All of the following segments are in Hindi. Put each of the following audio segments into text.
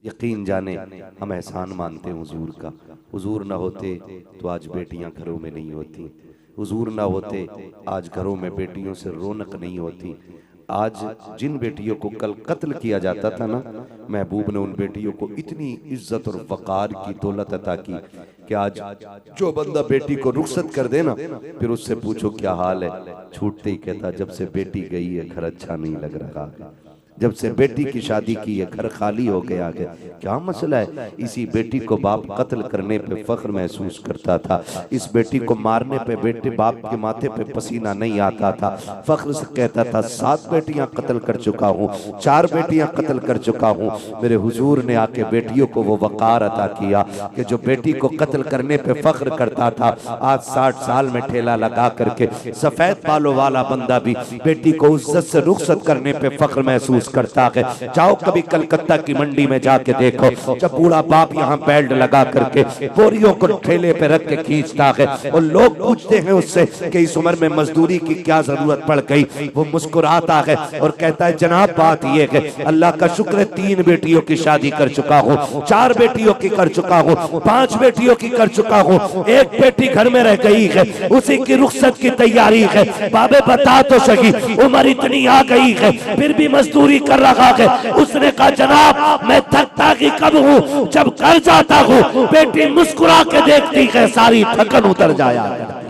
यकीन जाने हम एहसान मानते हैं हुजूर का। हुजूर ना होते तो आज बेटियां घरों में नहीं होती, हुजूर ना होते आज घरों में बेटियों से रौनक नहीं होती। आज जिन बेटियों को कल कत्ल किया जाता था ना, महबूब ने उन बेटियों को इतनी इज्जत और वक़ार की दौलत अता की कि आज जो बंदा बेटी को रुखसत कर दे ना, फिर उससे पूछो क्या हाल है, छूटते ही कहता जब से बेटी गई है घर अच्छा नहीं लग रहा है, जब से बेटी की शादी की है घर खाली हो गया है। क्या मसला है? इसी बेटी को बाप कत्ल करने पे फख्र महसूस करता था, इस बेटी को मारने पे बेटे बाप के माथे पे पसीना नहीं आता था, फख्र से कहता था 7 बेटियां कत्ल कर चुका हूँ, 4 बेटियां कत्ल कर चुका हूँ। मेरे हुजूर ने आके बेटियों को वो वक़ार अता किया कि जो बेटी को कत्ल करने पे फख्र करता था, आज 60 साल में ठेला लगा करके सफेद बालों वाला बंदा भी बेटी को इज्जत से रुखसत करने पे फख्र महसूस करता है। जाओ कभी कलकत्ता की मंडी में जाके देखो, जब बूढ़ा बाप यहाँ बेल्ट लगा करके बोरियों को ठेले पे रख के खींचता है और लोग पूछते हैं उससे कि इस उम्र में मजदूरी की क्या जरूरत पड़ गई, वो मुस्कुराता है और कहता है जनाब बात ये है अल्लाह का शुक्र है 3 बेटियों की शादी कर चुका हूँ, 4 बेटियों की कर चुका हूँ, 5 बेटियों की कर चुका हूँ, 1 बेटी घर में रह गई है, उसी की रुखसत की तैयारी है। बाबे बता तो सही उम्र इतनी आ गई है फिर भी मजदूरी कर रहा है। उसने कहा जनाब मैं थकता ही कब हूँ, जब कर जाता हूँ बेटी मुस्कुरा के देखती है सारी थकन उतर जाया करती है।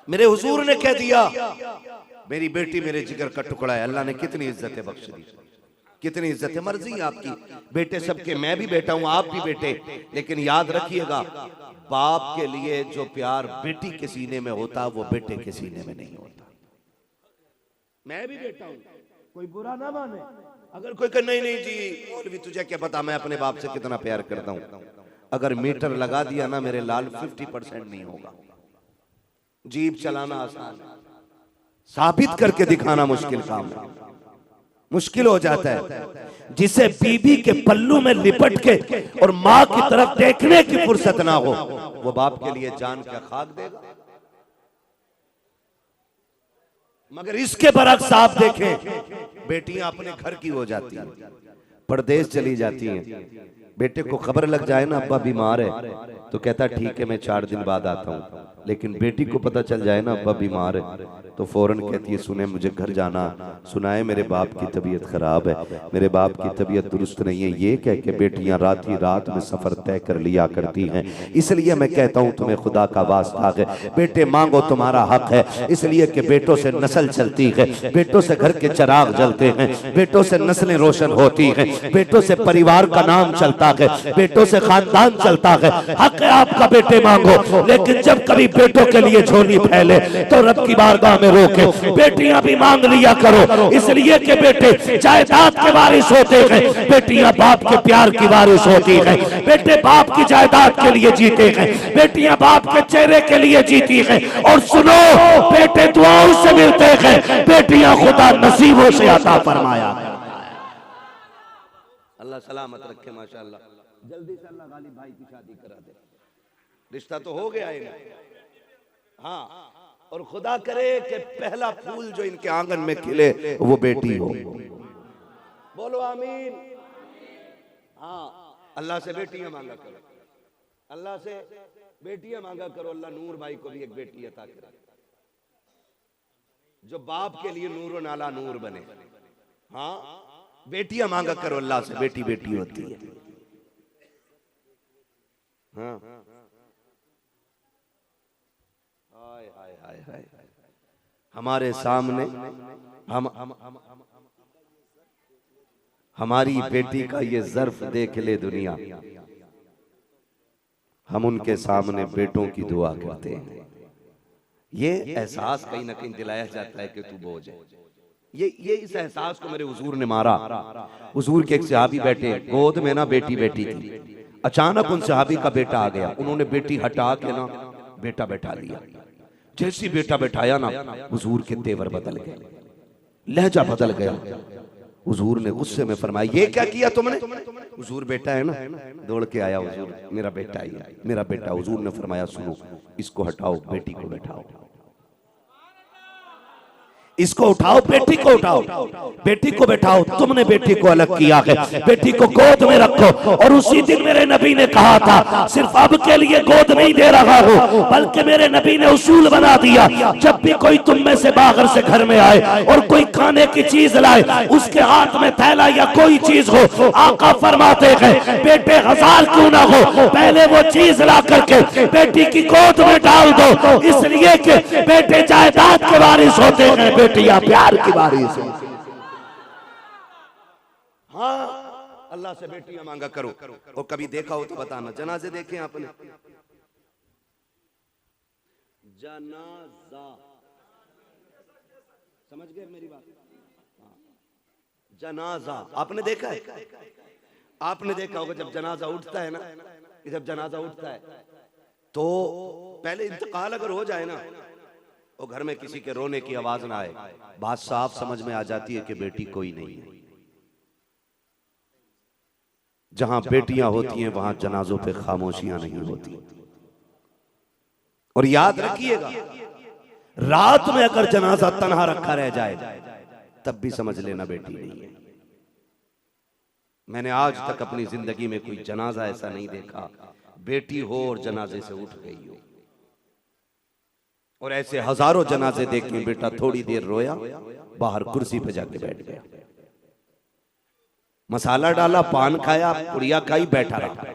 मेरे हुजूर ने कह दिया मेरी बेटी मेरे जिगर का टुकड़ा है। अल्लाह ने कितनी इज्जतें बख्श दी, कितनी इज्जत है। मर्जी आपकी, बेटे सबके, मैं भी बेटा हूं आप भी बेटे, लेकिन याद रखिएगा बाप के लिए जो प्यार बेटी के सीने में होता वो बेटे के सीने में नहीं होता। मैं भी बेटा हूं, कोई बुरा ना माने। अगर कोई कहे नहीं नहीं जी मौलवी तुझे क्या पता मैं अपने बाप से कितना प्यार करता हूं, अगर मीटर लगा दिया ना मेरे लाल 50% नहीं होगा। जीप चलाना आसान, साबित करके दिखाना मुश्किल काम है, मुश्किल हो जाता है। जिसे बीबी के पल्लू में लिपट के और माँ की तरफ देखने की फुर्सत ना हो वो बाप के लिए जान का खाक देगा। मगर इसके बरक्स आप देखें बेटियां अपने घर की हो जाती हैं, परदेश चली जाती हैं। बेटे को खबर लग जाए ना अब्बा बीमार है तो कहता ठीक है मैं 4 दिन बाद आता हूँ, लेकिन बेटी को पता चल जाए ना अब्बा बीमार है तो फौरन कहती है सुने मुझे घर जाना, सुनाए मेरे बाप की तबीयत खराब है, मेरे बाप की तबीयत दुरुस्त नहीं है। ये कह के बेटियां रात ही रात में सफर तय कर लिया करती हैं। इसलिए मैं कहता हूँ तुम्हें खुदा का वास्ता है बेटे मांगो, तुम्हारा हक है, इसलिए कि बेटों से नस्ल चलती है, बेटों से घर के चिराग जलते हैं, बेटों से नस्लें रोशन होती हैं, बेटों से परिवार का नाम चलता है, बेटों से खानदान चलता है। हक है आपका बेटे मांगो, लेकिन जब कभी बेटों के लिए झोली फैले तो रब की बारगाह में रोके बेटियां भी मांग लिया करो, इसलिए कि बेटे जायदाद के वारिस होते हैं, बेटियां बाप के प्यार की वारिस होती हैं। बेटे बाप की जायदाद के लिए जीते हैं, बेटियां बाप के चेहरे के लिए जीती हैं। और सुनो बेटे दुआओं से मिलते हैं, बेटियां खुदा नसीबों से अता फरमाया। अल्लाह सलामत रखे माशाअल्लाह। जल्दी से अल्लाह गालिब भाई की शादी करा दे, रिश्ता तो हो गया है। हाँ, और खुदा करे कि पहला फूल जो इनके आंगन में खिले वो बेटी हो। बोलो आमीन। हाँ, अल्लाह से बेटियां मांगा करो, अल्लाह से बेटियां मांगा करो। अल्लाह नूर भाई को भी एक बेटी अता करे जो बाप के लिए नूर नाला नूर बने। हाँ, बेटियां मांगा करो अल्लाह से, बेटी बेटी होती है। हाँ, हाय हाय हाय हाय, हमारे सामने हमारी बेटी का ये ज़र्फ देख ले दुनिया, हम उनके सामने बेटों की दुआ करते हैं। ये एहसास कहीं ना कहीं दिलाया जाता है कि तू बोझ है। ये इस एहसास को मेरे हुजूर ने मारा। हुजूर के एक सहाबी बैठे, गोद में ना बेटी बैठी थी, अचानक उन सहाबी का बेटा आ गया, उन्होंने बेटी हटा के ना बेटा बैठा लिया। जैसी बेटा बैठाया ना हुजूर के तेवर बदल गए, लहजा बदल गया। हुजूर ने गुस्से में फरमाया, ये क्या किया तुमने? हुजूर बेटा है ना, दौड़ के आया, हुजूर मेरा बेटा ही है, मेरा बेटा। हुजूर ने फरमाया, सुनो इसको हटाओ, बेटी को बैठाओ, इसको उठाओ, बेटी को उठाओ, बेटी को बैठाओ। तुमने बेटी को अलग किया है, बेटी को गोद में रखो। और उसी दिन मेरे नबी ने कहा था, सिर्फ अब के लिए गोद नहीं दे रहा हो, बल्कि मेरे नबी ने उसूल बना दिया, जब भी कोई तुम में से बाहर से घर में आए और कोई खाने की चीज लाए, उसके हाथ में थैला या कोई चीज हो, आका फरमाते हैं बेटे हजार क्यों ना हो, पहले वो चीज ला करके बेटी की गोद में डाल दो, इसलिए कि बेटे जायदाद के वारिस होते हैं, बेटियां प्यार की बारिश है। हाँ, अल्लाह से बेटियां मांगा करो। और कभी देखा हो तो बताना, जनाजे देखे आपने? जनाजा, समझ गए मेरी बात? जनाजा आपने देखा है? आपने देखा होगा जब जनाजा उठता है ना, जब जनाजा उठता है तो पहले इंतकाल अगर हो जाए ना, और घर में किसी के रोने की आवाज ना आए, बात साफ समझ में आ जाती है कि बेटी कोई नहीं है। जहां बेटियां होती हैं वहां जनाजों पे खामोशियां नहीं होती। और याद रखिएगा, रात में अगर जनाजा तन्हा रखा रह जाए तब भी समझ लेना बेटी नहीं है। मैंने आज तक अपनी जिंदगी में कोई जनाजा ऐसा नहीं देखा बेटी हो और जनाजे से उठ गई हो। और ऐसे हजारों जनाजे देखे, बेटा थोड़ी देर रोया, बाहर कुर्सी पे जाके बैठ गया, मसाला डाला, पान खाया, पुड़िया खाई, बैठा रहा।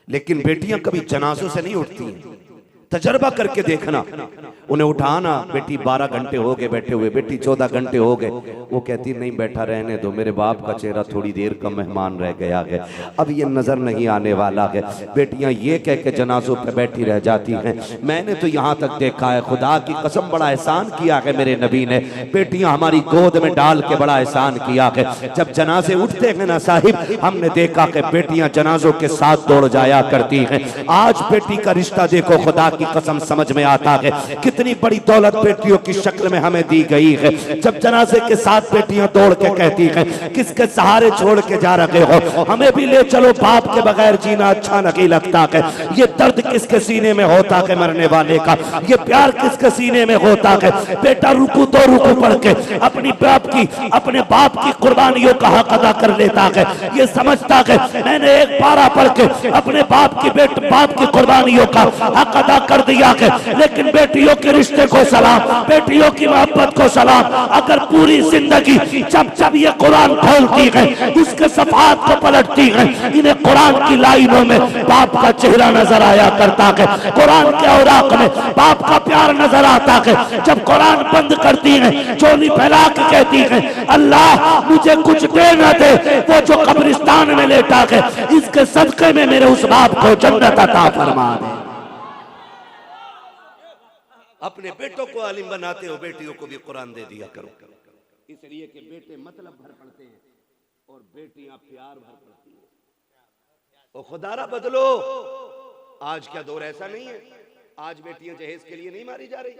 लेकिन बेटियां कभी जनाजों से नहीं उठती हैं। तजर्बा करके देखना, उन्हें उठाना, बेटी 12 घंटे हो गए बैठे हुए, बेटी 14 घंटे हो गए, वो कहती नहीं बैठा रहने दो, मेरे बाप का चेहरा थोड़ी देर का मेहमान रह गया है, अब ये नजर नहीं आने वाला है। बेटियां ये कह के जनाजों पे बैठी रह जाती हैं। मैंने तो यहाँ तक देखा है, खुदा की कसम बड़ा एहसान किया है मेरे नबी ने, बेटियां हमारी गोद में डाल के बड़ा एहसान किया है। जब जनाजे उठते हैं ना साहिब, हमने देखा कि बेटियां जनाजों के साथ दौड़ जाया करती हैं। आज बेटी का रिश्ता देखो, खुदा की कसम समझ में आता है कितनी बड़ी दौलत बेटियों की शक्ल में हमें दी गई है। जब जनाजे के साथ बेटियां दौड़ के कहती हैं, किसके सहारे छोड़ के जा रहे हो, हमें भी ले चलो, बाप के बगैर जीना अच्छा नहीं लगता है। ये दर्द किसके सीने में होता है मरने वाले का, ये प्यार किसके सीने में होता है। बेटा रुकू तो रुकू पढ़ के अपने बाप की कुर्बानियों का हक अदा कर लेता है। ये समझता है मैंने एक पारा पढ़ के अपने बाप की कुर्बानियों का हक अदा कर दिया है। लेकिन बेटियों के रिश्ते को सलाम, बेटियों की मोहब्बत को सलाम। अगर पूरी जिंदगी जब जब ये कुरान खोलती है, उसके सफात को पलटती है, इन्हें कुरान की लाइनों में बाप का चेहरा नजर आया करता है, कुरान के औराक में बाप का प्यार नजर आता है। जब कुरान बंद करती है, चोली फैला के कहती है, अल्लाह मुझे कुछ दे न दे, वो जो कब्रिस्तान में लेटा है, इसके सदके में मेरे उस बाप को जन्नत अता फरमा दे। अपने बेटों को आलिम बनाते हो, बेटियों को भी कुरान दे दिया करो, इसलिए कि बेटे मतलब भर पड़ते हैं और बेटियां प्यार भर पड़ती हैं। और खुदारा बदलो, आज क्या दौर ऐसा नहीं है, आज बेटियां जहेज के लिए नहीं मारी जा रही,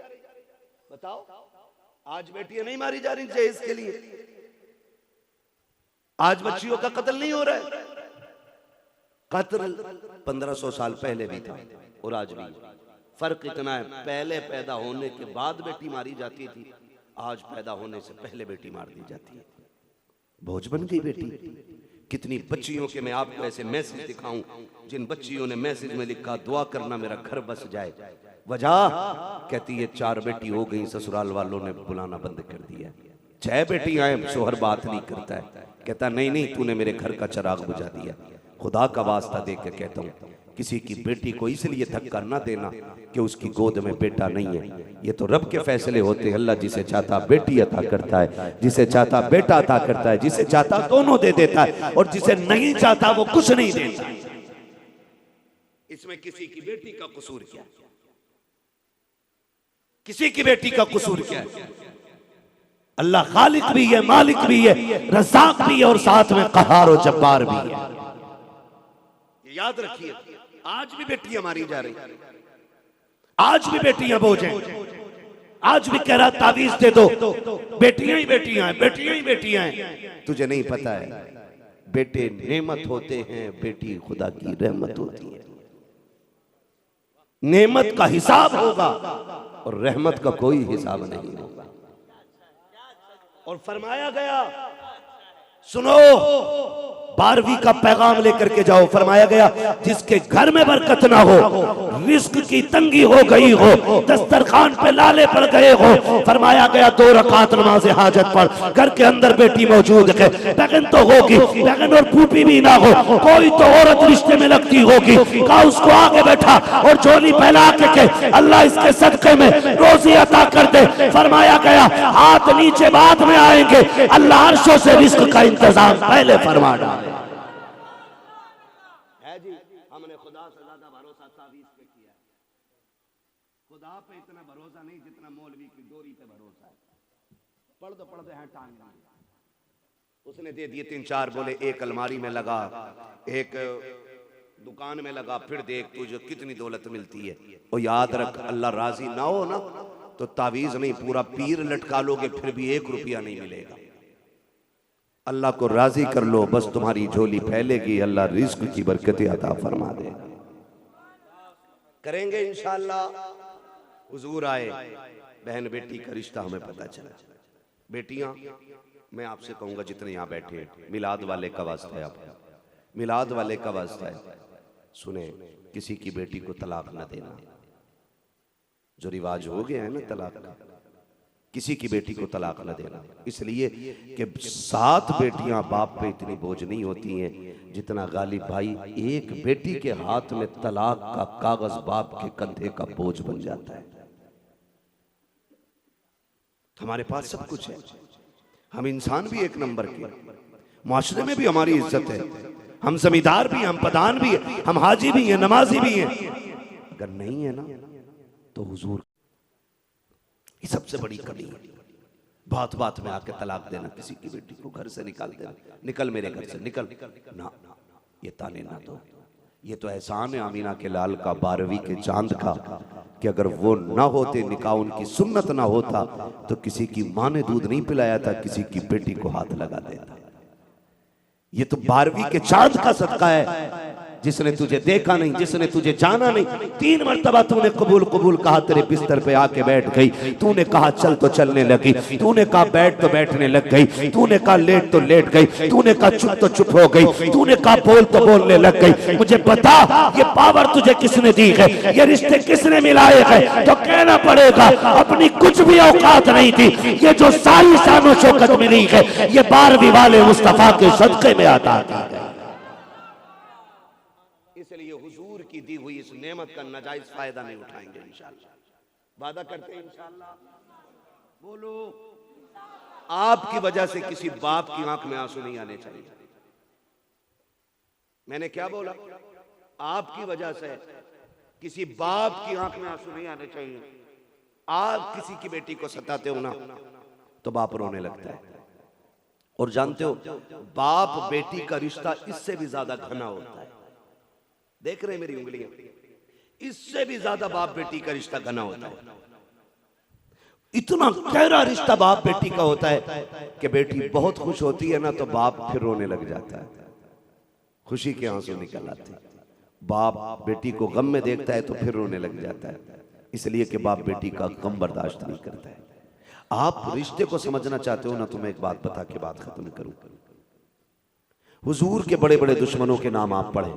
बताओ, आज बेटियां नहीं मारी जा रही जहेज के लिए, आज बच्चियों का कत्ल नहीं हो रहा है। कत्ल 1500 साल पहले भी था और आज भी। फर्क इतना है, पहले पैदा होने के बाद बेटी मारी जाती थी, आज पैदा होने से पहले बेटी मार दी जाती है। बोझ बन गई बेटी। कितनी बच्चियों के मैं आपको ऐसे मैसेज दिखाऊं जिन बच्चियों ने मैसेज में लिखा, दुआ करना मेरा घर बस जाए। वजह कहती है 4 बेटी हो गई, ससुराल वालों ने बुलाना बंद कर दिया। 6 बेटियां हैं, शोहर बात नहीं करता है, कहता नहीं तूने मेरे घर का चिराग बुझा दिया। खुदा का वास्ता दे के कहता हूँ, किसी की बेटी को इसलिए धक्का ना देना कि उसकी गोद में बेटा नहीं है। ये तो रब के फैसले होते हैं। अल्लाह जिसे चाहता बेटी अता करता है, जिसे चाहता बेटा अता करता है, जिसे चाहता दोनों दे देता है, और जिसे नहीं चाहता वो कुछ नहीं देता। इसमें किसी की बेटी का कसूर क्या है? किसी की बेटी का कसूर क्या है? अल्लाह खालिक भी है, मालिक भी है, रज़ाक भी है, और साथ में क़हार और जब्बार भी है। याद रखिए, आज भी बेटियां मारी जा रही, आज भी बेटियां बोझ हैं। आज भी कह रहा तावीज दे दो, बेटियां ही बेटियां हैं, बेटियां ही बेटियां हैं। तुझे नहीं पता है बेटे नेमत होते हैं, बेटी खुदा की रहमत होती है। नेमत का हिसाब होगा और रहमत का कोई हिसाब नहीं होगा। और फरमाया गया, सुनो 12वीं का पैगाम लेकर के जाओ। फरमाया गया जिसके घर में बरकत ना हो, रिस्क की तंगी हो गई हो, दस्तरखान पे लाले पड़ गए हो, फरमाया गया 2 रकात नमाज हाजत पढ़। घर के अंदर बेटी मौजूद है, बहन तो होगी, बहन और फूफी भी ना हो, कोई तो औरत रिश्ते में लगती होगी, कहा उसको आगे बैठा और झोली फैला के अल्लाह इसके सदके में रोजी अता कर दे। फरमाया गया हाथ नीचे बाद में आएंगे, अल्लाह अर्शों से रिस्क का इंतजाम पहले फरमा डाले। हमने खुदा से ज्यादा भरोसा तावीज पे किया है। खुदा पे इतना भरोसा नहीं जितना मौलवी की डोरी पे भरोसा है। पढ़ दो है टांग उसने दे दिए 3-4 बोले, एक अलमारी में लगा, एक दुकान में लगा, फिर देख तुझे कितनी दौलत मिलती है। और याद रख अल्लाह राजी ना हो ना तो तावीज नहीं पूरा पीर लटका लोगे फिर भी 1 रुपया नहीं मिलेगा। अल्लाह को राजी कर लो, बस तुम्हारी झोली फैलेगी, अल्लाह रिज्क की बरकतें अता फरमा दे। करेंगे इंशाअल्लाह। हुजूर आए, बहन बेटी का रिश्ता हमें पता चला। बेटियां मैं आपसे कहूंगा जितने यहाँ बैठे, मिलाद वाले का वास्ता है, आप मिलाद वाले का वास्ता है, सुने किसी की बेटी को तलाक न देना। जो रिवाज हो गया है ना तलाक का, किसी की बेटी को तलाक न देना, इसलिए कि 7 बेटियां बाप पे इतनी बोझ नहीं होती हैं जितना गालिब भाई एक बेटी के हाथ में तलाक का कागज बाप के कंधे का बोझ बन जाता है। हमारे पास सब कुछ है, हम इंसान भी 1 नंबर के, माशरे में भी हमारी इज्जत है, हम जमींदार भी, हम प्रधान भी, हम हाजी भी हैं, नमाजी भी हैं। अगर नहीं है ना तो हुजूर ये सबसे बड़ी कमी है। बात बात में आके तलाक देना, किसी की बेटी को घर से निकाल देना, निकल मेरे घर से निकल ना, ये ताने ना दो। ये तो एहसान है आमीना के लाल का, 12वीं के चांद का, कि अगर वो ना होते, निकाह उनकी सुन्नत ना होता तो किसी की माँ ने दूध नहीं पिलाया था, किसी की बेटी को हाथ लगा देता। ये तो 12वीं के चांद का सदका है, जिसने तुझे देखा नहीं, जिसने तुझे जाना नहीं, 3 मरतबा तूने कबूल कबूल कहा, तेरे बिस्तर पे आके बैठ गई, तूने कहा चल तो चलने लगी, तूने कहा बैठ तो बैठने लग गई, तूने कहा लेट तो लेट गई, तूने कहा चुप तो चुप हो गई, तूने कहा बोल तो बोलने लग गई। मुझे बता ये पावर तुझे किसने दी है, ये रिश्ते किसने मिलाए हैं? तो कहना पड़ेगा अपनी कुछ भी औकात नहीं थी, ये जो सारी शान शौकत मिली है ये 12वीं वाले मुस्तफा के सदके में आता है। इसलिए हुजूर की दी हुई इस नेमत का नाजायज फायदा नहीं उठाएंगे इंशाअल्लाह। वादा करते हैं इंशाअल्लाह। बोलो, आपकी वजह से किसी बाप की आंख में आंसू नहीं आने चाहिए। मैंने क्या बोला? आपकी वजह से किसी बाप की आंख में आंसू नहीं आने चाहिए। आप किसी की बेटी को सताते हो ना तो बाप रोने लगता है। और जानते हो बाप बेटी का रिश्ता इससे भी ज्यादा घना होता है। देख रहे हैं मेरी उंगलियां, इससे भी ज्यादा बाप बेटी का रिश्ता घना होता है। इतना गहरा रिश्ता बाप बेटी का होता है कि बेटी बहुत खुश होती है ना तो बाप फिर रोने लग जाता है, खुशी के आंसू निकल आते हैं। बाप बेटी को गम में देखता है तो फिर रोने लग जाता है, इसलिए कि बाप बेटी का गम बर्दाश्त नहीं करता है। आप रिश्ते को समझना चाहते हो ना तो मैं एक बात बता के बात खत्म करूं। हुजूर के बड़े बड़े दुश्मनों के नाम आप पढ़ें।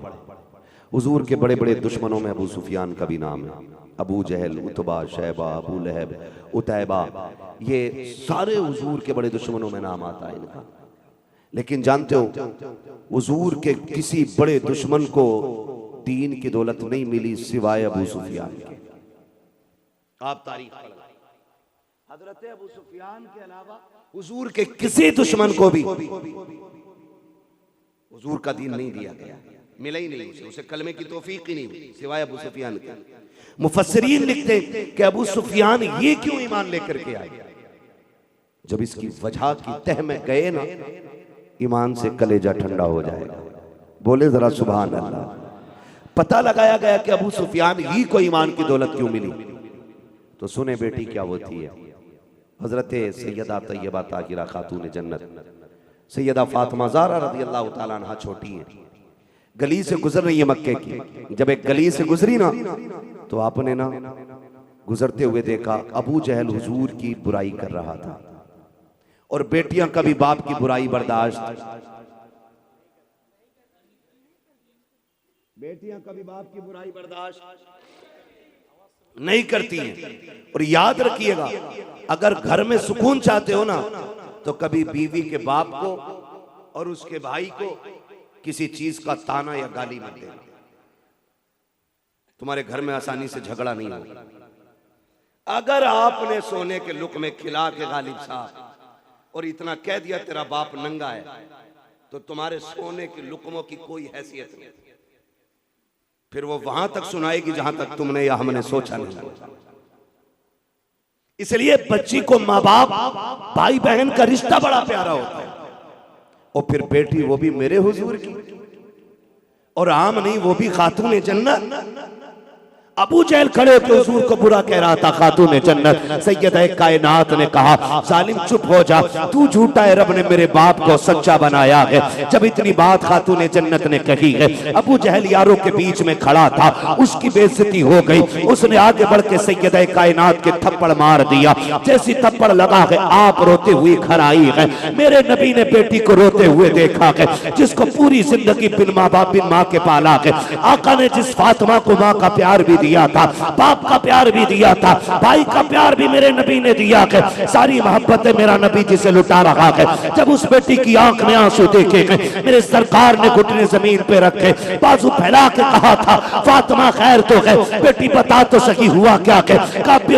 हुजूर के बड़े बड़े दुश्मनों में अबू सुफियान का भी नाम है, अबू जहल, उतबा, शैबा, अबू लहब, उतैबा, ये सारे हुजूर के बड़े दुश्मनों में नाम आता है इनका। लेकिन जानते हो हुजूर के किसी बड़े दुश्मन को दीन की दौलत नहीं मिली सिवाय अबू सुफियान के। आप तारीख हजरत अबू सुफियान के अलावा हुजूर के किसी दुश्मन को भी हुजूर का दीन नहीं दिया गया, मिला ही नहीं उसे कलमे की तौफीक ही नहीं हुई सिवाय अबू सुफियान के। मुफस्सिरीन लिखते कि अबू सुफियान ये क्यों ईमान लेकर के आए? जब इसकी वजह की तह में गए ना ईमान से कलेजा ठंडा हो जाएगा। बोले जरा सुभान अल्लाह। पता लगाया गया कि अबू सुफियान ही को ईमान की दौलत क्यों मिली, तो सुने बेटी क्या होती है। हजरत सैयदा तैयबा ताहिरा खातून जन्नत सैयदा फातिमा ज़हरा रज़ी अल्लाह ताला अन्हा छोटी है, गली से गुजर रही है मक्के की। जब एक गली से गुजरी ना तो आपने ना गुजरते हुए देखा अबू जहल हुजूर की बुराई कर रहा था, और बेटियां कभी बाप की बुराई बर्दाश्त, बेटियां कभी बाप की बुराई बर्दाश्त नहीं करती हैं। और याद रखिएगा, अगर घर में सुकून चाहते हो ना तो कभी बीवी के बाप को और उसके भाई को किसी चीज का ताना या गाली मत देना, तुम्हारे घर में आसानी से झगड़ा नहीं होगा। अगर आपने सोने के लुक में खिला के गालिब साहब और इतना कह दिया तेरा बाप नंगा है, तो तुम्हारे सोने के लुकमों की कोई हैसियत नहीं, फिर वो वहां तक सुनाएगी जहां तक तुमने या हमने सोचा नहीं। इसलिए बच्ची को माँ बाप भाई बहन का रिश्ता बड़ा प्यारा होता है, और फिर बेटी वो भी मेरे हुजूर की, और आम नहीं वो भी खातून जन्नत। अबू जहल खड़े होकर हुजूर को बुरा कह रहा था, खातून जन्नत। सैयदा कायनात ने कहा जालिम चुप हो जा, तू झूठा है, रब ने मेरे बाप को सच्चा बनाया है। जब इतनी बात खातून जन्नत ने कही है, अबू जहल यारों के बीच में खड़ा था, उसकी बेइज्जती हो गई। उसने आगे बढ़ के सैयदा कायनात के थप्पड़ मार दिया। जैसी थप्पड़ लगा है आप रोते हुए घर आई है। मेरे नबी ने बेटी को रोते हुए देखा है, जिसको पूरी जिंदगी बिन माँ बाप बिन माँ के पाला है। आका ने जिस फातिमा को माँ का प्यार भी दिया था, बाप का प्यार भी दिया था, भाई का प्यार भी मेरे नबी ने दिया है, सारी मोहब्बतें मेरा नबी जिसे लुटा रहा है। जब उस बेटी की आंख में आंसू देखे गए, मेरे सरकार ने घुटने जमीन पे रखे, बाजू फैला के कहा था फातिमा खैर तो है, बेटी बता तो सही हुआ क्या है।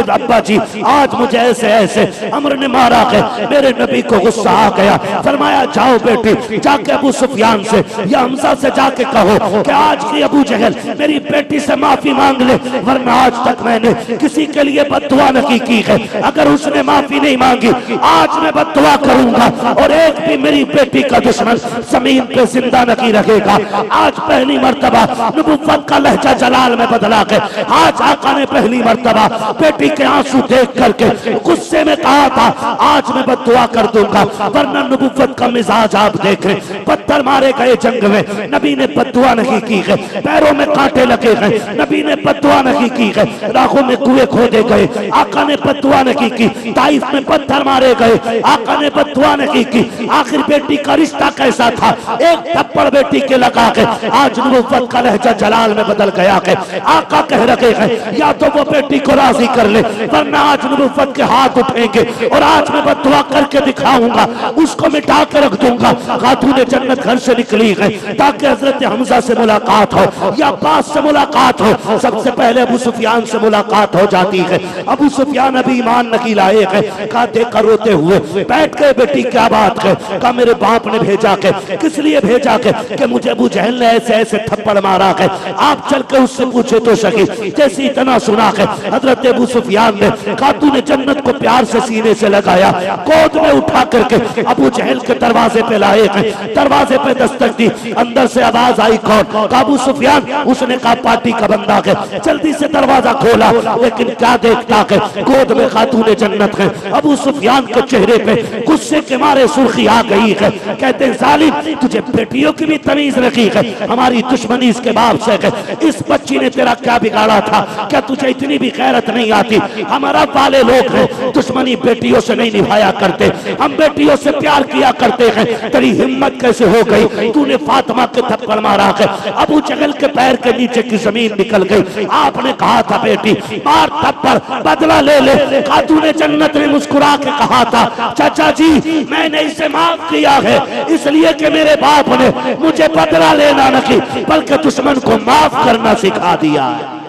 अब्बा जी आज मुझे ऐसे ऐसे अमर ने मारा है। मेरे नबी को गुस्सा आ गया, फरमाया जाओ बेटी जाके अबू सुफियान से या हमजा से जाके कहो कि आज की अबू जहल मेरी बेटी से माफी मांग ले, वरना आज तक मैंने किसी के लिए बद्दुआ नहीं की है। अगर उसने माफी नहीं मांगी आज मैं बद्दुआ करूंगा, और एक भी मेरी बेटी का दुश्मन जमीन पे जिंदा नहीं रहेगा। आज पहली मर्तबा नबुव्वत का लहजा जलाल में बदला है। आज आका ने पहली मर्तबा बेटी के आंसू देख करके गुस्से में कहा था आज मैं बद्दुआ कर दूंगा, वरना नबुव्वत का मिजाज आप देख रहे। पत्थर मारे गए जंग में, नबी ने बद्दुआ नहीं की है। पैरों में कांटे लगे गए, नबी ने बद्दुआ नहीं की है। राहों में कुएं खोदे गए, आका ने बद्दुआ नहीं की। ताइफ में पत्थर मारे गए, आका ने बद्दुआ नहीं की। आखिर बेटी का रिश्ता कैसा था, एक थप्पड़ बेटी के लगा के आज नबुव्वत का लहजा जलाल में बदल गया है। आका कह रहे हैं या तो वो बेटी को राजी कर ले, वरना आज नबुव्वत के हाथ उठेंगे और आज मैं बद्दुआ करके दिखाऊंगा, उसको मिटा के रख दूंगा। खातून जन्नत घर से निकली है ताकि हजरत हमजा से मुलाकात हो या अब्बास से मुलाकात हो। सबसे पहले अबू सुफियान से मुलाकात हो जाती है। अबू सुफियान अभी ईमान नहीं लाए हैं, कहा देखा रोते हुए बैठ गए, बेटी क्या बात है। कहा मेरे बाप ने भेजा के, किस लिए भेजा के कि मुझे अबू जहल ने ऐसे ऐसे थप्पड़ मारा है, आप चल के उससे पूछे तो सही। जैसे इतना सुना है हजरत अबू सुफियान ने खातून जन्नत को प्यार से सीने से लगाया, गोद में उठा करके अबू जहल के दरवाजे पे लाए हैं। दरवाजे पे दस्तक दी, अंदर से आवाज आई कौन? अबू सुफियान। उसने कहा पार्टी का बंदा है। जल्दी से दरवाजा खोला, लेकिन क्या देखता है गोद में खातून जन्नत है। अबू सुफियान के चेहरे पे गुस्से के मारे सुर्खी आ गई है। कहते हैं जालिम तुझे बेटियों की भी तमीज रखी है, हमारी दुश्मनी इसके बाप से है। इस बच्ची ने तेरा क्या बिगाड़ा था, क्या तुझे इतनी भी गैरत नहीं आती? हमारा वाले लोग हैं, दुश्मनी बेटियों से नहीं निभाया करते, हम बेटियों से प्यार किया करते हैं। तेरी हिम्मत कैसे हो गई, तूने फातिमा के थप्पड़ मारा है। अबू जहल के पैर के नीचे की जमीन निकल गई। आपने कहा था बेटी मार थप्पड़, बदला ले ले। खातून जन्नत ने मुस्कुरा के कहा था चाचा जी मैंने इसे माफ किया है इसलिए कि मेरे बाप ने मुझे बदला लेना नहीं बल्कि दुश्मन को माफ करना सिखा दिया है।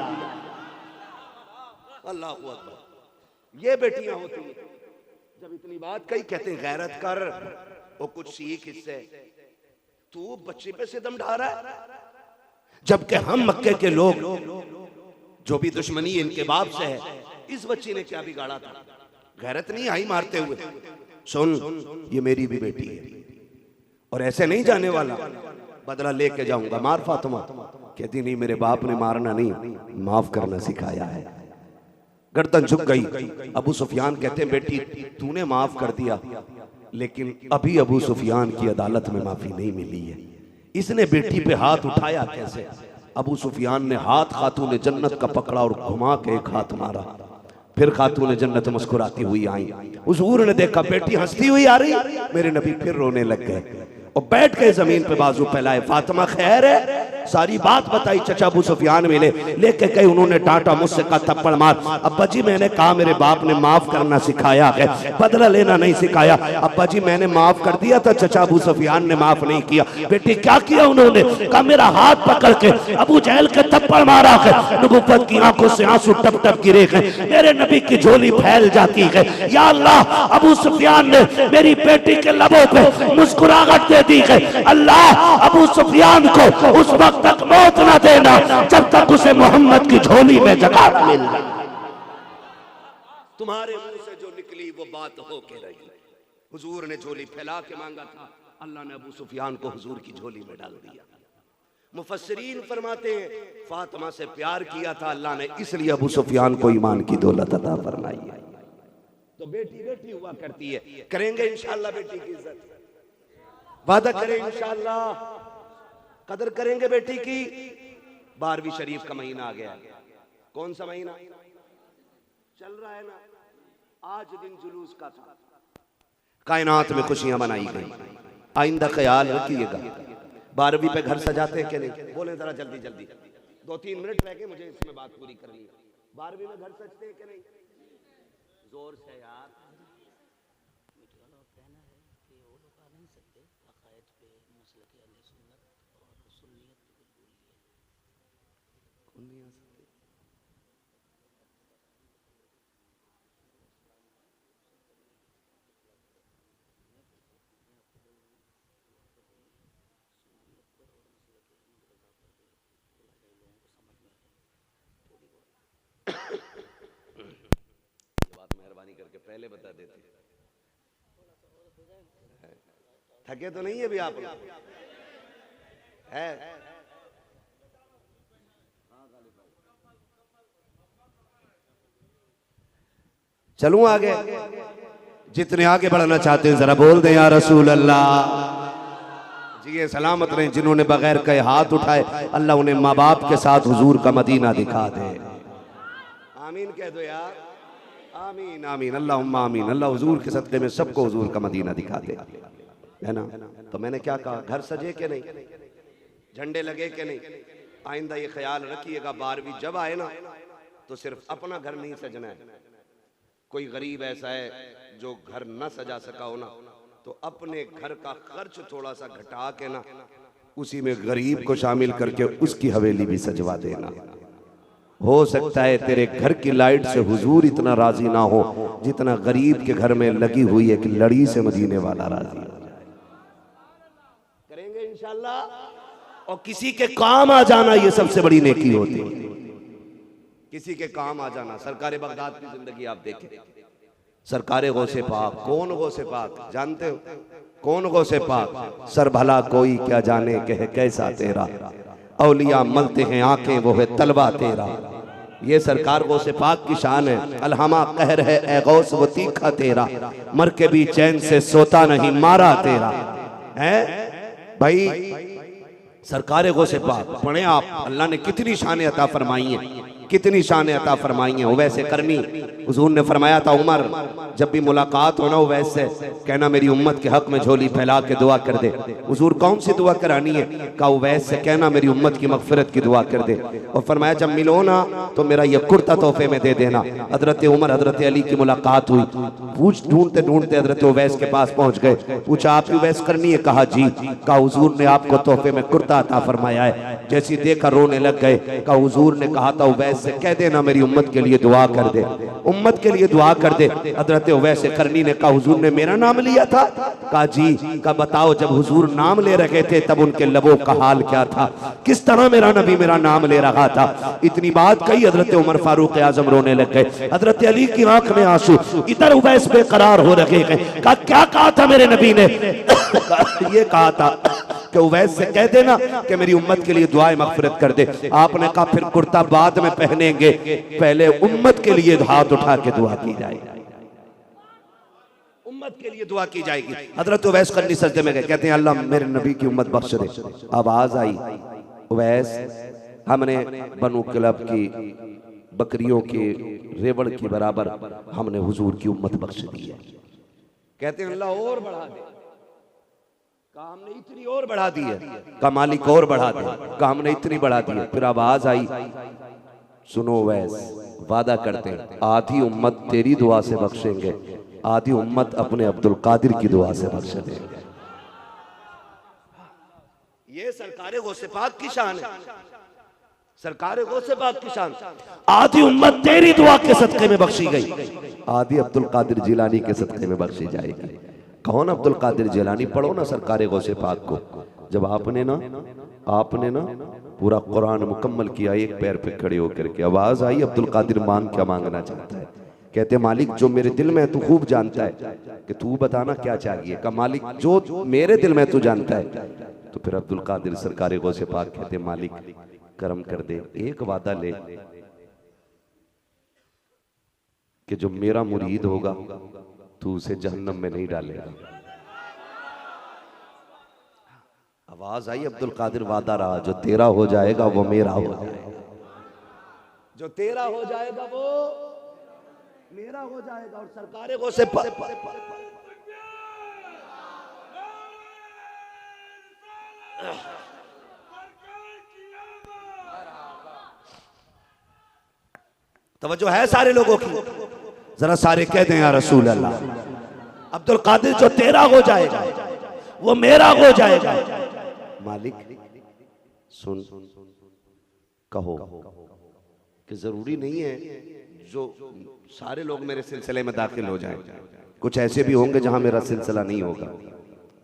अल्लाह हू अकबर। ये बेटियां होती हैं जब इतनी बात कही, कहते हैं गैरत कर, वो कुछ सीख इससे। तू बच्चे पे सितम ढा रहा है, जबकि हम मक्के के लोग जो भी दुश्मनी इनके बाप से है, इस बच्ची ने क्या बिगाड़ा था? गैरत नहीं आई मारते हुए। सुन ये मेरी भी बेटी है और ऐसे नहीं जाने वाला, बदला लेके जाऊंगा। मार फातिमा। कहती नहीं मेरे बाप ने मारना नहीं माफ करना सिखाया है। गर्दन झुक गई। अबू सुफियान कहते हैं बेटी तूने माफ कर दिया, लेकिन अभी अबू सुफियान की अदालत में माफी नहीं मिली है। इसने बेटी पे हाथ उठाया कैसे? अबू सुफियान ने हाथ खातून जन्नत का पकड़ा और घुमा के एक हाथ मारा। फिर खातून जन्नत मुस्कुराती हुई आई। हुजूर ने देखा बेटी हंसती हुई आ रही, मेरे नबी फिर रोने लग गए और बैठ गए जमीन पे बाजू फैलाए। फातिमा खैर है? सारी बात बताई। चचा अबू सुफियान मिले, लेके गए, उन्होंने डांटा, मुझसे कहा थप्पड़ मार। अब्बा जी मैंने कहा मेरे बाप ने माफ करना सिखाया है, बदला लेना नहीं सिखाया। अब्बा जी मैंने माफ कर दिया था, चचा अबू सुफियान ने माफ नहीं किया। बेटी क्या किया उन्होंने? कहा मेरा हाथ पकड़ के अबू जहल के थप्पड़ मारा है, नबुव्वत की आंखों से आंसू टप टप गिरे हैं, मेरे नबी की झोली फैल जाती है। या अल्लाह अबू सुफियान ने मेरी बेटी के लबों पे मुस्कुराहट दे दी है। अल्लाह अबू सुफियान को उस वक्त तक मौत न देना जब तक उसे मोहम्मद की झोली में जगह मिल जाए। तुम्हारे मुंह से जो निकली वो बात हो के रही। हुजूर ने झोली फैला के मांगा था, अल्लाह ने अबू सुफियान को हुजूर की झोली में डाल दिया। मुफस्सिरीन फरमाते हैं फातिमा से प्यार किया था अल्लाह ने, इसलिए अबू सुफियान को ईमान की दौलत अता फरमाई है। तो बेटी बेटी हुआ करती है। करेंगे इंशाअल्लाह बेटी की इज्जत, वादा करें इंशाअल्लाह, कदर करेंगे बेटी की। 12वीं शरीफ का महीना आ गया। कौन सा महीना चल रहा है ना? आज दिन जुलूस का था, कायनात में खुशियां मनाई गई। आइंदा ख्याल रखिएगा। 12वीं पे घर सजाते हैं कि नहीं? बोले जरा जल्दी जल्दी, 2-3 मिनट रह गए, मुझे इसमें बात पूरी करनी है। 12वीं में घर सजते हैं कि नहीं? जोर से यार। करके पहले बता देते। थके तो नहीं है भी आप है? चलूं आगे? जितने आगे बढ़ना चाहते हैं जरा बोल दें या रसूल अल्लाह। जी ये सलामत रहे जिन्होंने बगैर कहे हाथ उठाए, अल्लाह उन्हें माँ बाप के साथ हुजूर का मदीना दिखा दे। आमीन कह दो यार, आमीन आमीन अल्लाहुम्मा आमीन। अल्लाह हुजूर के सदक़े में सबको हुजूर का मदीना दिखा दे, है ना? तो मैंने क्या कहा, घर सजे के नहीं, झंडे लगे के नहीं? आइंदा ये ख्याल रखिएगा 12वीं जब आए ना तो सिर्फ अपना घर नहीं सजना है। कोई गरीब ऐसा है जो घर न सजा सका हो ना, तो अपने घर का खर्च थोड़ा सा घटा के ना उसी में गरीब को शामिल करके उसकी हवेली भी सजवा देना। हो सकता है तेरे घर की लाइट से हुजूर इतना राजी ना हो जितना गरीब के घर में लगी हुई एक लड़ी से मदीने वाला राजी हो जाए। करेंगे इंशाअल्लाह। और किसी के काम आ जाना ये सबसे बड़ी नेकी होती है। किसी के काम आ जाना। सरकार बगदाद की जिंदगी आप देखें, सरकार गौसे पाक। कौन गौसे पाक जानते हो? कौन गौसे पाक? सर भला कोई क्या जाने के है कैसा तेरा, औलिया मलते हैं आंखें वो है तलवा तेरा। ये सरकार गौसे पाक की शान है। अलहमा कहर है ए गौस वो तीखा तेरा, मर के भी चैन से सोता नहीं मारा तेरा। है भाई सरकार गौसे पाक पढ़े आप, अल्लाह ने कितनी शान अता फरमाई है, कितनी शान अता फरमाई है। उवैस करनी हुजूर ने फरमाया था उमर जब भी मुलाकात हो ना उवैस से कहना मेरी उम्मत के हक में झोली फैला के दुआ कर दे। हुजूर कौन सी दुआ करानी है? कहा उवैस से कहना मेरी उम्मत की मगफिरत की दुआ कर दे। और फरमाया जब मिलो ना तो मेरा ये कुर्ता तोहफे में दे देना। हजरत उमर हजरत अली की मुलाकात हुई, पूछ ढूंढते ढूंढते हजरत उवैस के पास पहुंच गए। पूछा आप उवैस करनी है? कहा जी। कहा हुजूर ने आपको तोहफे में कुर्ता अता फरमाया है। जैसी देखा रोने लग गए। कहा हुजूर ने कहा था उवैस से कह देना मेरी उम्मत के लिए दुआ कर दे, उम्मत के लिए दुआ कर दे। हजरत उवैस करनी ने कहा हुजूर ने मेरा नाम लिया था? कहा जी। कहा बताओ जब हुजूर नाम ले रहे थे तब उनके लबों का हाल क्या था, किस तरह मेरा नबी मेरा नाम ले रहा था। इतनी बात कही हजरत उमर फारूक आजम रोने लग गए। हजरत अली की आंख में आंसू, इधर उवैस बेकरार हो रहे हैं। कहा क्या कहा था मेरे नबी ने? ये कहा था कि उवैस से कह देना कि मेरी उम्मत के लिए दुआएं मगफिरत कर दे। आपने कहा फिर कुर्ता बाद में पहनेंगे, पहले उम्मत के लिए हाथ उठा के दुआ की जाएगी, उम्मत के लिए दुआ की जाएगी। हजरत उवैस करनी सजदे में गए, कहते हैं अल्लाह मेरे नबी की उम्मत बख्श दे। आवाज आई, उवैस हमने बनु किलब की बकरियों के रेवड़ की बराबर हमने हुजूर की उम्मत बख्श दी है। कहते हैं अल्लाह और बढ़ा दे। कहा हमने इतनी और बढ़ा दी है। कहा मालिक और बढ़ा दे। कहा हमने इतनी बढ़ा दी है। फिर आवाज आई, सुनो उवैस, वादा करते हैं आधी उम्मत तेरी दुआ से बख्शेंगे, आधी उम्मत अपने अब्दुल कादिर की दुआ से बख्श देंगे। ये सरकारे गौसे पाक की शान है, सरकार गौसे पाक की शान। आधी उम्मत तेरी दुआ के सदके में बख्शी गई, आधी अब्दुल कादिर जिलानी के सदके में बख्शी जाएगी। कौन अब्दुल कादिर जिलानी? पढ़ो ना सरकार गौसे पाक को। जब आपने ना पूरा कुरान मुकम्मल किया एक पैर पे खड़े होकर के, आवाज आई अब्दुल कादिर मांग क्या मांगना चाहता है? कहते मालिक जो मेरे दिल में तू खूब जानता है, कि तू बताना क्या चाहिए। का मालिक जो मेरे दिल में तू जानता है। तो फिर अब्दुल कादिर सरकार गौसे पाक कहते मालिक करम कर दे, एक वादा ले कि जो मेरा मुरीद होगा तू उसे जहन्नम में नहीं डालेगा। आवाज आई अब्दुल कादिर वादा रहा, जो तेरा हो जाएगा वो मेरा हो जाएगा, जो तेरा हो जाएगा वो मेरा हो जाएगा। और सरकारे को से तवज्जो है सारे लोगों की? जरा सारे कह दें या रसूल अल्लाह। अब्दुल कादिर जो तेरा हो जाएगा वो मेरा हो जाएगा। मालिक सुन, कहो कि जरूरी नहीं है जो सारे लोग मेरे सिलसिले में दाखिल हो जाएं, कुछ ऐसे भी होंगे जहां मेरा सिलसिला नहीं होगा।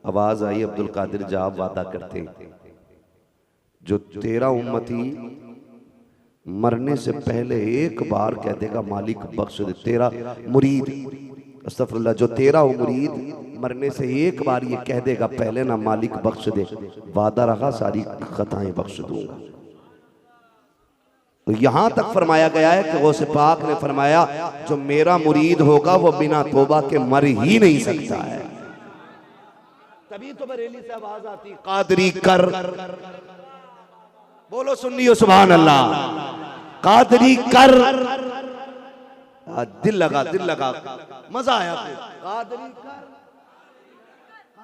आवाज आई अब्दुल कादिर जवाब वादा करते, जो तेरा उम्मती मरने से पहले एक बार कह देगा मालिक बख्श दे, तेरा मुरीद अस्तगफिरुल्लाह, जो तेरा मुरीद मरने से एक बार ये कह देगा पहले ना मालिक बख्श दे, वादा रहा सारी खताएं बख्श दूंगा। तो यहां तक फरमाया गया है कि गौसे पाक ने फरमाया जो मेरा मुरीद होगा वो बिना तौबा के मर ही नहीं सकता है। तभी तो बरेली से आवाज आती कादरी कर, बोलो सुन्नियो सुभान अल्लाह, कादरी कर। दिल लगा मजा आया। कादरी कर,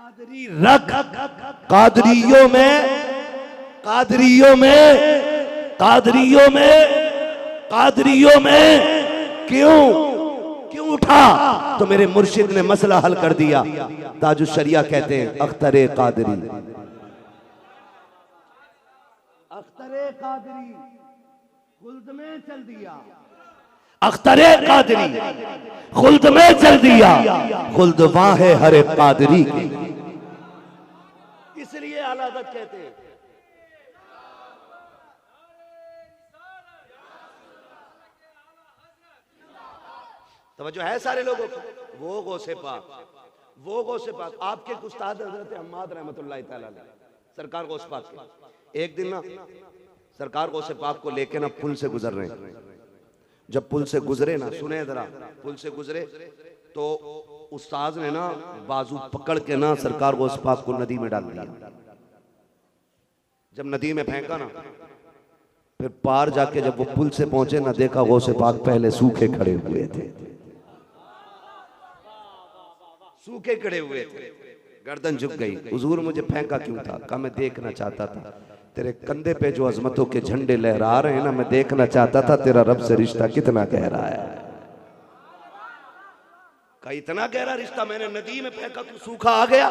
कादरी रख, कादरियों में क्यों उठा? तो मेरे मुर्शिद ने मसला हल कर दिया। ताजुश शरिया कहते हैं अख्तरे कादरी, अख्तरे कादरी खुल्द में चल दिया, अख्तरे कादरी खुल्द में चल दिया, खुल्द वहां है हरे कादरी की। इसलिए आलादत कहते हैं। तवज्जो है सारे लोगों को? वो गौसे पाक आपके उस्ताद हजरत हम्माद रहमतुल्लाह तआला अलैह सरकार गौसे पाक के एक दिन ना सरकार गौसे पाक को लेके ना पुल से गुजर रहे हैं। जब पुल से गुजरे ना, सुने जरा, पुल से गुजरे तो उस्ताद ने ना बाजू पकड़ के ना सरकार गौसे पाक को नदी में डाल दिया। जब नदी में फेंका ना, फिर पार जाके जब वो पुल से पहुंचे ना, देखा गौसे पाक पहले सूखे खड़े हुए थे, सूखे खड़े हुए थे। गर्दन झुक गई। हुजूर मुझे फेंका क्यों था? कहा मैं देखना चाहता था तेरे कंधे पे जो अजमतों के झंडे लहरा रहे हैं ना, मैं देखना चाहता था तेरा रब से रिश्ता कितना गहरा है। का इतना गहरा रिश्ता? मैंने नदी में फेंका, तू सूखा आ गया,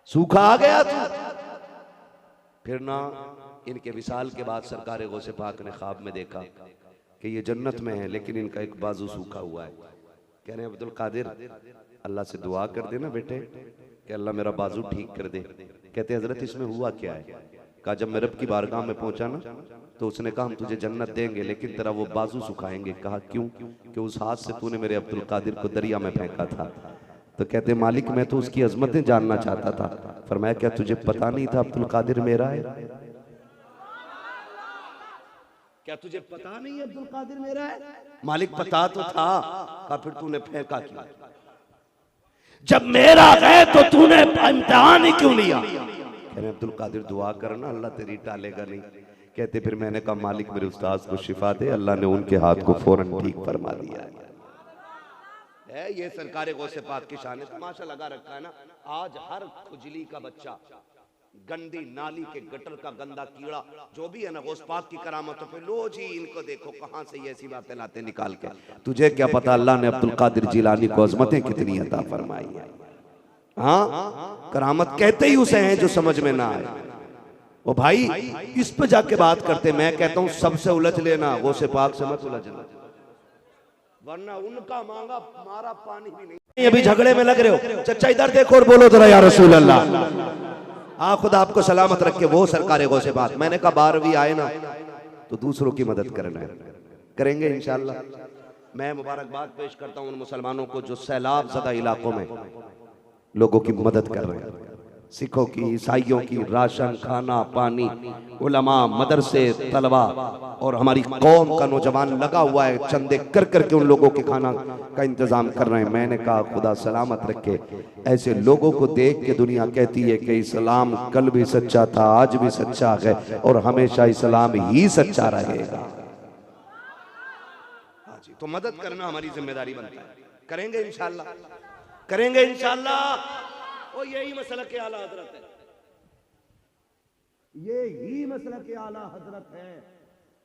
सूखा आ गया तू। फिर ना इनके विसाल के बाद सरकार गौसे पाक ने ख्वाब में देखा कि ये जन्नत में है लेकिन इनका एक बाजू सूखा हुआ है। कह रहे हैं अब्दुल कादिर अल्लाह से दुआ कर देना बेटे कि अल्लाह मेरा बाजू ठीक कर दे। कहते हजरत इसमें हुआ क्या है? कहा जब मैं रब की बारगाह में पहुंचा ना, तो उसने कहा हम तुझे जन्नत देंगे लेकिन तेरा वो बाजू सुखाएंगे। कहा क्यों? कि उस हाथ से तूने मेरे अब्दुल कादिर को दरिया में फेंका था। तो कहते मालिक मैं तो उसकी अजमतें जानना चाहता था। फरमाया क्या तुझे पता नहीं था अब्दुल कादिर मेरा है? क्या तुझे पता नहीं अब्दुल कादिर मेरा है? मालिक पता तो था, का फिर तूने फेंका क्यों? जब मेरा है तो तूने इम्तिहान ही क्यों लिया? कह रहे अब्दुल कादिर दुआ करना, अल्लाह तेरी टालेगा नहीं। कहते फिर मैंने कहा मालिक मेरे उस्ताद को शिफा दे, अल्लाह ने उनके हाथ को फौरन ठीक फरमा दिया है। ये सरकार गौसे पाक की शान है। तमाशा लगा रखा है ना, आज हर खुजली का बच्चा, गंदी नाली के गटर का गंदा कीड़ा जो भी है ना, गौस पाक की करामत पे लो जी इनको देखो कहां से ये ऐसी बातें लाते निकाल के। तुझे क्या पता अल्लाह ने अब्दुल कादिर जिलानी को अजमतें कितनी अता फरमाई है। हाँ, करामत कहते ही उसे हैं जो समझ में ना आए। वो भाई इस पे जाके बात करते, मैं कहता हूं सबसे उलझ लेना, गौसे पाक से मत उलझना, वरना उनका मांगा मारा पानी भी नहीं। अभी झगड़े में लग रहे हो, चचा इधर देखो और बोलो जरा या रसूल अल्लाह। खुदा आपको सलामत रखे। वो सरकार गौसे पाक, मैंने कहा 12वीं आए ना तो दूसरों की मदद करना है, करेंगे इंशाअल्लाह। मैं मुबारकबाद पेश करता हूं उन मुसलमानों को जो सैलाब ज़दा इलाकों में लोगों की मदद कर रहे हैं, सिखों की, ईसाइयों की, राशन, खाना, पानी, उलमा, मदरसे, तलबा और हमारी कौम का नौजवान लगा हुआ है, चंदे कर करके उन लोगों के खाना का इंतजाम कर रहे हैं। मैंने कहा खुदा सलामत रखे, ऐसे लोगों को देख के दुनिया कहती है कि इस्लाम कल भी सच्चा था, आज भी सच्चा है और हमेशा इस्लाम ही सच्चा रहेगा। हाँ जी, तो मदद करना हमारी जिम्मेदारी बनता है, करेंगे इंशाअल्लाह, करेंगे इंशाअल्लाह। और यही मसला के आला हजरत है, यही मसला के आला हजरत है,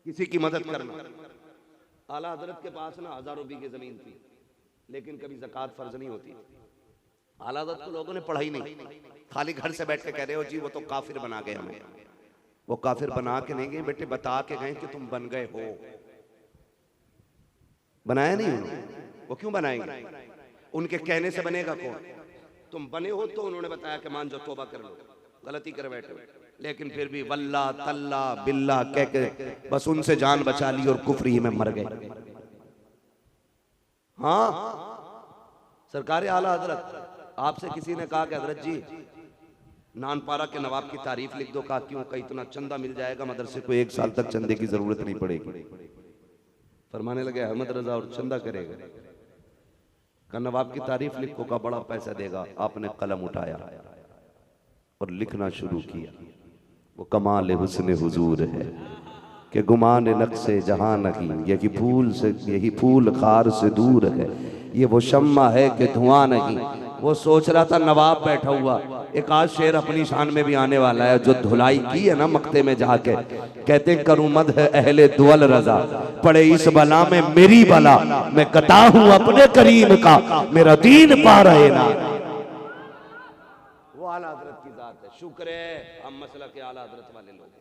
किसी की मदद करना। आला हजरत के पास ना हजारों बीघे जमीन थी, लेकिन कभी ज़कात फर्ज नहीं होती। आला हजरत को लोगों ने पढ़ा ही नहीं, खाली घर से बैठ के कह रहे हो जी वो तो काफिर बना गए हमें। वो काफिर बना के नहीं गए बेटे, बता के गए कि तुम बन गए हो। बनाया नहीं उन्होंने, वो क्यों बनाएंगे? उनके कहने से बनेगा कौन? तुम बने हो तो उन्होंने बताया कि मान जो तौबा कर लो, गलती कर बैठे, लेकिन फिर भी वल्ला तल्ला बिल्ला कह के बस उनसे जान बचा ली और कुफरी में मर गए। हाँ, सरकार आला हजरत आपसे किसी ने कहा कि हजरत जी नानपारा के नवाब की तारीफ लिख दो। कहा क्यों? कहीं इतना चंदा मिल जाएगा मदरसे को, 1 साल तक चंदे की जरूरत नहीं पड़ेगी। फरमाने लगे अहमद रजा और चंदा करेगा? का नवाब की तारीफ लिखो, का बड़ा पैसा देगा। आपने कलम उठाया और लिखना शुरू किया। वो कमाल हुस्न हुजूर है कि गुमान नक्शे जहां नहीं, यही फूल खार से दूर है, ये वो शम्मा है कि धुआं नहीं। वो सोच रहा था नवाब बैठा हुआ, एक आज शेर अपनी शान में भी आने वाला है, जो धुलाई की है ना मक्ते में जाके, कहते करूं मद है अहले दुअल रजा, पड़े इस बला में मेरी बला, मैं कता हूं अपने करीम का, मेरा दीन पा रहे ना। वो आला हजरत की जात है। शुक्र है हम मसला के आला हजरत वाले लोग हैं।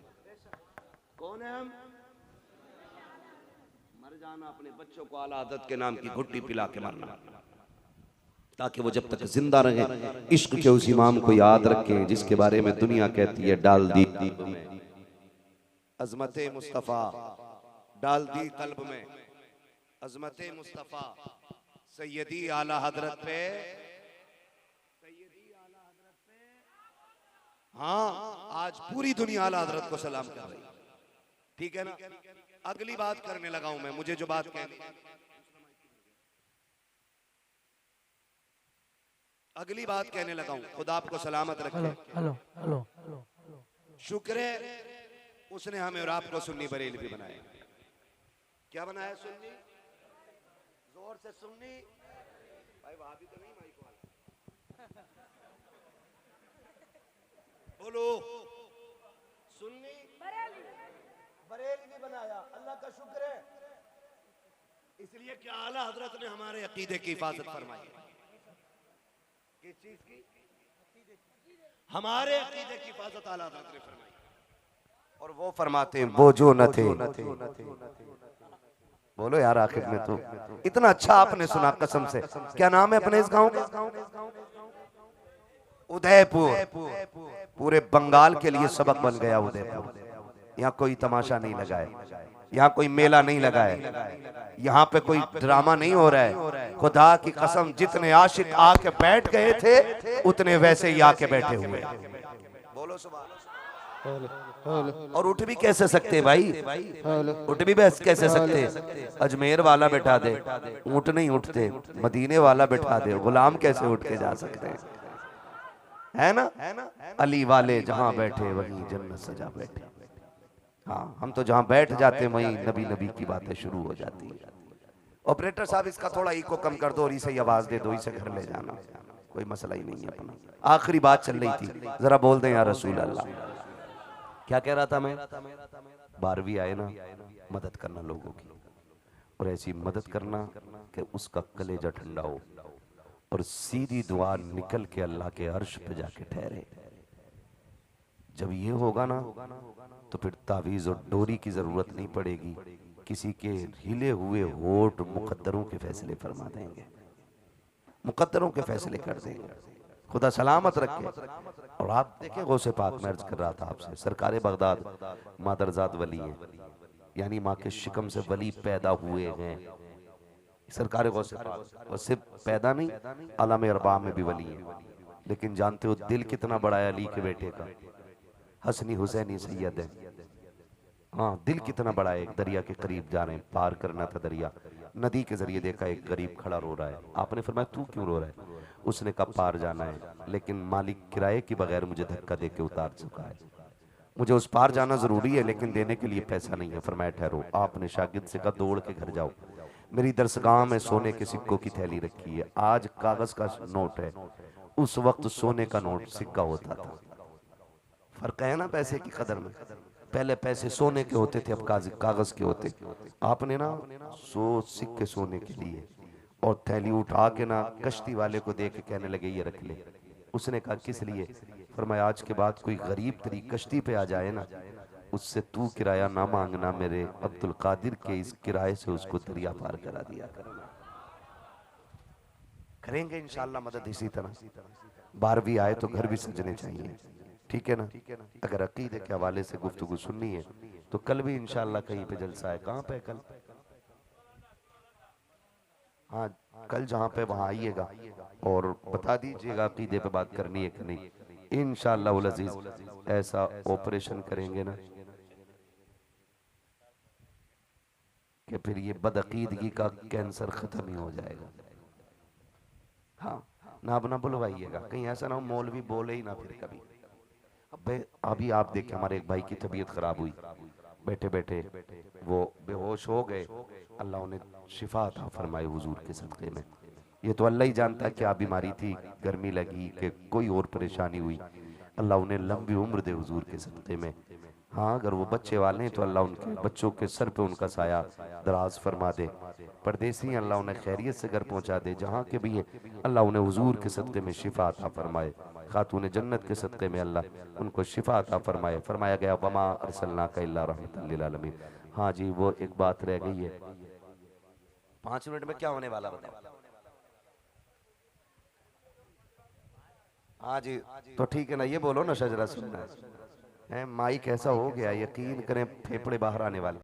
कौन है हम? मर जाना, अपने बच्चों को आला हजरत के नाम की घुट्टी पिला के मरना, ताकि वो जब तक जिंदा रहे इश्क के उस इमाम को याद रखें जिसके बारे में दुनिया कहती है डाल दी अजमते मुस्तफा, डाल दी कल्ब में अजमते मुस्तफा, सैयदी आला हजरत पे, सैयदी आला हजरत पे। हाँ, आज पूरी दुनिया आला हजरत को सलाम कर रही है, ठीक है ना। अगली बात करने लगा हूं मैं, मुझे जो बात कहनी, अगली बात कहने लगा हूं। खुदा आपको सलामत रखे। हेलो हेलो हेलो, शुक्र है उसने हमें और आपको सुन्नी बरेलवी बनाया। क्या बनाया? सुन्नी, जोर से सुन्नी। भाई वहां भी तो नहीं माइक वाला, बोलो। सुन्नी बरेलवी बनाया, अल्लाह का शुक्र है। इसलिए कि आला हजरत ने हमारे अकीदे की हिफाजत फरमाई है। किस चीज की? हमारे अकीदे की हिफाजत आला हज़रत ने फरमाई। और वो फरमाते हैं वो जो न थे, बोलो यार आखिर में तो इतना अच्छा आपने सुना कसम से। क्या नाम है अपने इस गांव का? उदयपुर। पूरे बंगाल के लिए सबक बन गया उदयपुर। यहाँ कोई तमाशा नहीं लगा है, यहाँ कोई मेला नहीं लगा है, यहाँ पे कोई ड्रामा नहीं हो रहा है। खुदा की कसम जितने आशिक आके बैठ गए थे उतने वैसे ही आके बैठे हुए। बोलो सुभान। और उठ भी कैसे सकते भाई, उठ भी कैसे सकते? अजमेर वाला बैठा दे ऊँट नहीं उठते, मदीने वाला बैठा दे गुलाम कैसे उठ के जा सकते हैं? है ना? अली वाले जहां बैठे वहीं जन्नत सजा बैठे। हाँ, हम तो जहां बैठ जाते हैं वहीं नबी नबी की बातें शुरू हो जाती है। ऑपरेटर साहब इसका थोड़ा इको कम कर दो और इसे आवाज दे दो, इसे घर ले जाना, कोई मसला ही नहीं है अपना। आखिरी बात चल रही थी, जरा बोल दें या रसूल अल्लाह। क्या कह रहा था मैं? 12वीं आए ना, मदद करना लोगों की, और ऐसी मदद करना कि उसका कलेजा ठंडा हो और सीधी दुआ निकल के अल्लाह के अर्श पे जाके ठहरे। जब ये होगा ना तो फिर तावीज़ और डोरी की जरूरत नहीं पड़ेगी, किसी के हिले हुए होठ मुकद्दरों के फैसले फरमा देंगे, मुकद्दरों के फैसले कर देंगे, खुदा सलामत रखे। और आप देखें, गौसे पाक मैं अर्ज कर रहा था आपसे, सरकार बगदाद मादरजाद वली हैं, यानी माँ के शिकम से वली पैदा हुए हैं। सरकार गौसे पाक और सिर्फ पैदा नहीं, आलम अरबा में भी वली हैं। लेकिन जानते हो दिल कितना बड़ा है अली के बेटे का, हसनी हुसैनी सैयद है। हाँ, दिल कितना बड़ा है। एक दरिया के करीब जा रहे हैं, पार करना था दरिया, नदी के जरिए देखा एक गरीब खड़ा रो रहा है। आपने फरमाया तू क्यों रो रहा है? उसने कहा पार जाना है, लेकिन मालिक किराए के बगैर मुझे धक्का दे के उतार चुका है, मुझे उस पार जाना जरूरी है लेकिन देने के लिए पैसा नहीं है। फरमाया ठहरो। आपने शागिर्द से कहा दौड़ के घर जाओ, मेरी दरसगाह में सोने के सिक्कों की थैली रखी है, आज कागज का नोट है, उस वक्त सोने का नोट सिक्का होता था। फर्क है ना पैसे की कदर में। पहले पैसे सोने के होते थे, अब कागज के होते। आपने ना 100 सिक्के सोने के लिए और थैली उठा के ना कश्ती वाले को दे के कहने लगे ये रख ले। उसने कहा किस लिए? फरमाया आज के बाद कोई गरीब तेरी कश्ती पे आ जाए ना, उससे तू किराया ना मांगना, मेरे अब्दुल कादिर के इस किराए से उसको दरिया पार करा दिया करना। करेंगे इंशाल्लाह मदद इसी तरह। 12वीं आए तो घर भी सजने चाहिए, ठीक है ना? अगर अकीदे के हवाले से गुफ्तगू सुननी है तो कल भी इंशाल्लाह कहीं पे जलसा है। कहाँ पे कल? हाँ, कल जहाँ पे वहाँ आइएगा और बता दीजिएगा अकीदे पे बात करनी है कि नहीं। इंशाअल्लाह उल अजीज ऐसा ऑपरेशन करेंगे ना कि फिर ये बदअकीदगी का कैंसर खत्म ही हो जाएगा। हाँ, ना अब ना बुलवाइएगा, कहीं ऐसा ना हो मौलवी बोले ही ना फिर कभी। अभी आप देखिए, हमारे एक भाई की तबीयत खराब हुई, बैठे बैठे वो बेहोश हो गए, अल्लाह उन्हें शिफा अता फरमाए हुजूर के सदक़े में। ये तो अल्लाह ही जानता है क्या बीमारी थी, गर्मी लगी कि कोई और परेशानी हुई, अल्लाह उन्हें लंबी उम्र दे हुजूर के सदक़े में। हाँ, अगर वो बच्चे वाले हैं तो अल्लाह उनके बच्चों के सर पे उनका साया दराज फरमा दे। परदेसी अल्लाह उन्हें खैरियत से घर पहुँचा दे, जहाँ के भी हैं अल्लाह उन्हें हुजूर के सदक़े में शिफा अता फरमाए। खातून जन्नत के सदक़े में अल्लाह उनको शिफा अता फरमाए। फरमाया गया वमा अरसलनाका इल्ला रहमतल लिल आलमीन। हाँ जी, वो एक बात रह गई है, 5 मिनट में क्या होने वाला बताओ? हाँ जी, तो ठीक है ना, ये बोलो ना शजरा सुनना है। माइक ऐसा हो गया, यकीन करें फेफड़े बाहर आने वाले।